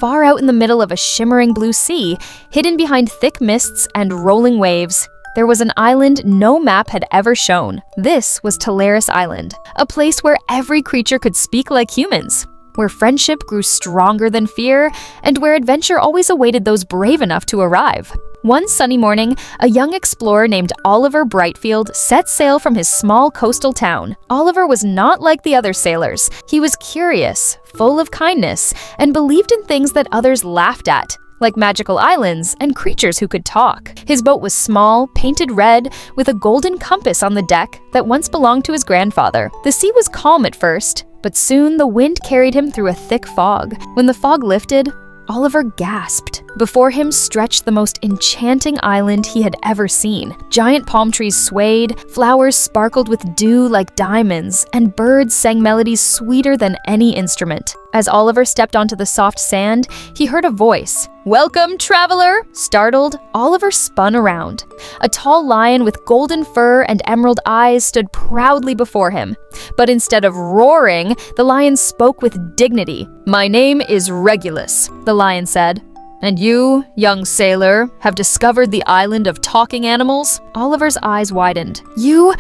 far out in the middle of a shimmering blue sea, hidden behind thick mists and rolling waves. There was an island no map had ever shown. This was Talaris Island, a place where every creature could speak like humans, where friendship grew stronger than fear, and where adventure always awaited those brave enough to arrive. One sunny morning, a young explorer named Oliver Brightfield set sail from his small coastal town. Oliver was not like the other sailors. He was curious, full of kindness, and believed in things that others laughed at, like magical islands and creatures who could talk. His boat was small, painted red, with a golden compass on the deck that once belonged to his grandfather. The sea was calm at first, but soon the wind carried him through a thick fog. When the fog lifted, Oliver gasped. Before him stretched the most enchanting island he had ever seen. Giant palm trees swayed, flowers sparkled with dew like diamonds, and birds sang melodies sweeter than any instrument. As Oliver stepped onto the soft sand, he heard a voice. "Welcome, traveler!" Startled, Oliver spun around. A tall lion with golden fur and emerald eyes stood proudly before him. But instead of roaring, the lion spoke with dignity. "My name is Regulus," the lion said. "And you, young sailor, have discovered the island of talking animals?" Oliver's eyes widened. You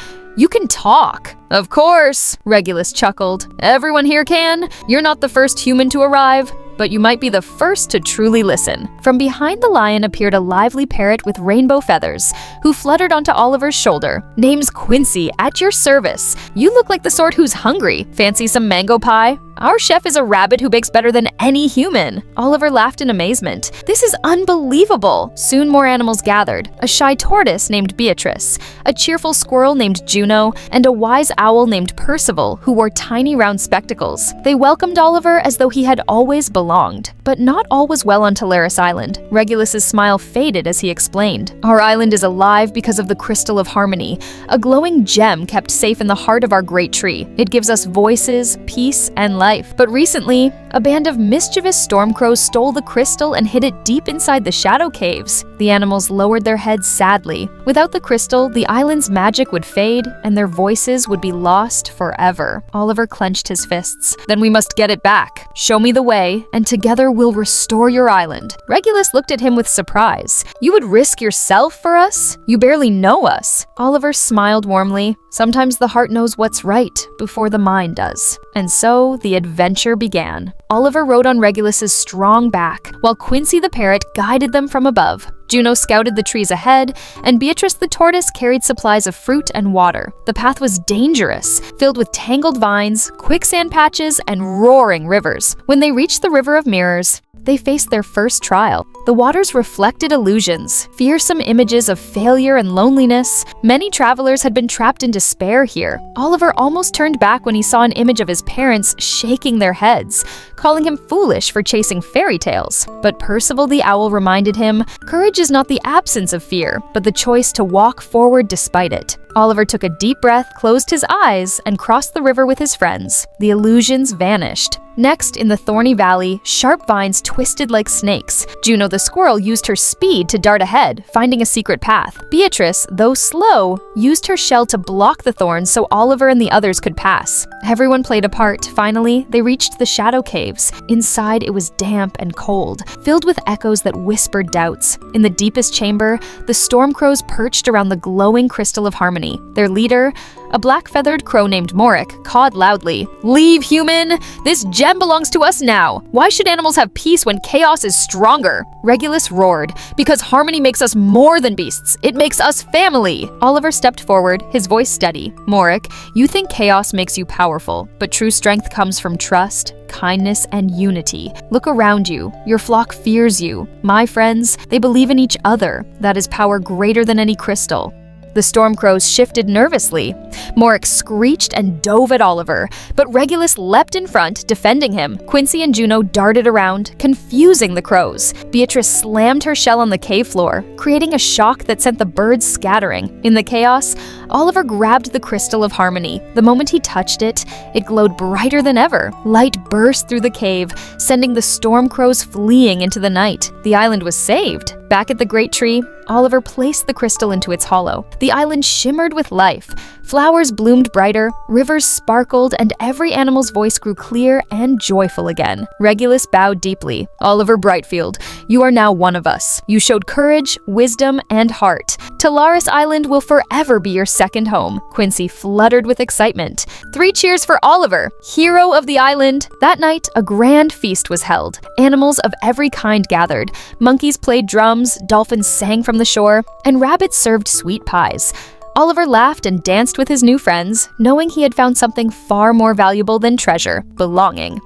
can talk." "Of course," Regulus chuckled. "Everyone here can. You're not the first human to arrive, but you might be the first to truly listen." From behind the lion appeared a lively parrot with rainbow feathers, who fluttered onto Oliver's shoulder. "Name's Quincy, at your service. You look like the sort who's hungry. Fancy some mango pie? Our chef is a rabbit who bakes better than any human." Oliver laughed in amazement. "This is unbelievable." Soon more animals gathered. A shy tortoise named Beatrice, a cheerful squirrel named Juno, and a wise owl named Percival, who wore tiny round spectacles. They welcomed Oliver as though he had always belonged. But not all was well on Talaris Island. Regulus's smile faded as he explained. "Our island is alive because of the Crystal of Harmony, a glowing gem kept safe in the heart of our great tree. It gives us voices, peace, and life. But recently, a band of mischievous storm crows stole the crystal and hid it deep inside the shadow caves." The animals lowered their heads sadly. Without the crystal, the island's magic would fade, and their voices would be lost forever. Oliver clenched his fists. "Then we must get it back. Show me the way, and together we'll restore your island." Regulus looked at him with surprise. "You would risk yourself for us? You barely know us." Oliver smiled warmly. "Sometimes the heart knows what's right before the mind does." And so the adventure began. Oliver rode on Regulus's strong back, while Quincy the parrot guided them from above. Juno scouted the trees ahead, and Beatrice the tortoise carried supplies of fruit and water. The path was dangerous, filled with tangled vines, quicksand patches, and roaring rivers. When they reached the River of Mirrors, they faced their first trial. The waters reflected illusions, fearsome images of failure and loneliness. Many travelers had been trapped in despair here. Oliver almost turned back when he saw an image of his parents shaking their heads, calling him foolish for chasing fairy tales. But Percival the owl reminded him, courage is not the absence of fear, but the choice to walk forward despite it. Oliver took a deep breath, closed his eyes, and crossed the river with his friends. The illusions vanished. Next, in the thorny valley, sharp vines twisted like snakes. Juno the squirrel used her speed to dart ahead, finding a secret path. Beatrice, though slow, used her shell to block the thorns so Oliver and the others could pass. Everyone played a part. Finally, they reached the shadow caves. Inside, it was damp and cold, filled with echoes that whispered doubts. In the deepest chamber, the storm crows perched around the glowing crystal of harmony. Their leader, a black-feathered crow named Morik, cawed loudly, "Leave, human! This gem belongs to us now! Why should animals have peace when chaos is stronger?" Regulus roared, "Because harmony makes us more than beasts. It makes us family!" Oliver stepped forward, his voice steady. "Morik, you think chaos makes you powerful, but true strength comes from trust, kindness, and unity. Look around you. Your flock fears you. My friends, they believe in each other. That is power greater than any crystal." The storm crows shifted nervously. Morik screeched and dove at Oliver, but Regulus leapt in front, defending him. Quincy and Juno darted around, confusing the crows. Beatrice slammed her shell on the cave floor, creating a shock that sent the birds scattering. In the chaos, Oliver grabbed the crystal of harmony. The moment he touched it, it glowed brighter than ever. Light burst through the cave, sending the storm crows fleeing into the night. The island was saved. Back at the great tree, Oliver placed the crystal into its hollow. The island shimmered with life. Flowers bloomed brighter, rivers sparkled, and every animal's voice grew clear and joyful again. Regulus bowed deeply. "Oliver Brightfield, you are now one of us. You showed courage, wisdom, and heart. Talaris Island will forever be your second home." Quincy fluttered with excitement. 3 cheers for Oliver, hero of the island! That night, a grand feast was held. Animals of every kind gathered. Monkeys played drums, dolphins sang from the shore, and rabbits served sweet pies. Oliver laughed and danced with his new friends, knowing he had found something far more valuable than treasure: belonging.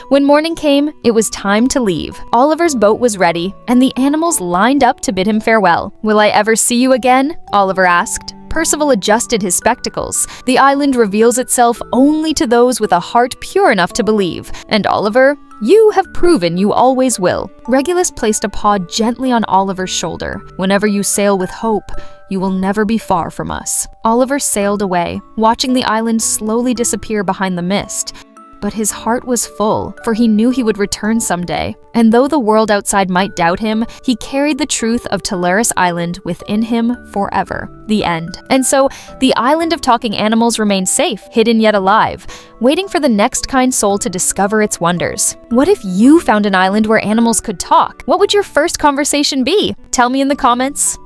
When morning came, it was time to leave. Oliver's boat was ready, and the animals lined up to bid him farewell. "Will I ever see you again?" Oliver asked. Percival adjusted his spectacles. The island reveals itself only to those with a heart pure enough to believe. And Oliver, you have proven you always will. Regulus placed a paw gently on Oliver's shoulder. "Whenever you sail with hope, you will never be far from us." Oliver sailed away, watching the island slowly disappear behind the mist. But his heart was full, for he knew he would return someday. And though the world outside might doubt him, he carried the truth of Talaris Island within him forever. The end. And so, the island of talking animals remained safe, hidden yet alive, waiting for the next kind soul to discover its wonders. What if you found an island where animals could talk? What would your first conversation be? Tell me in the comments.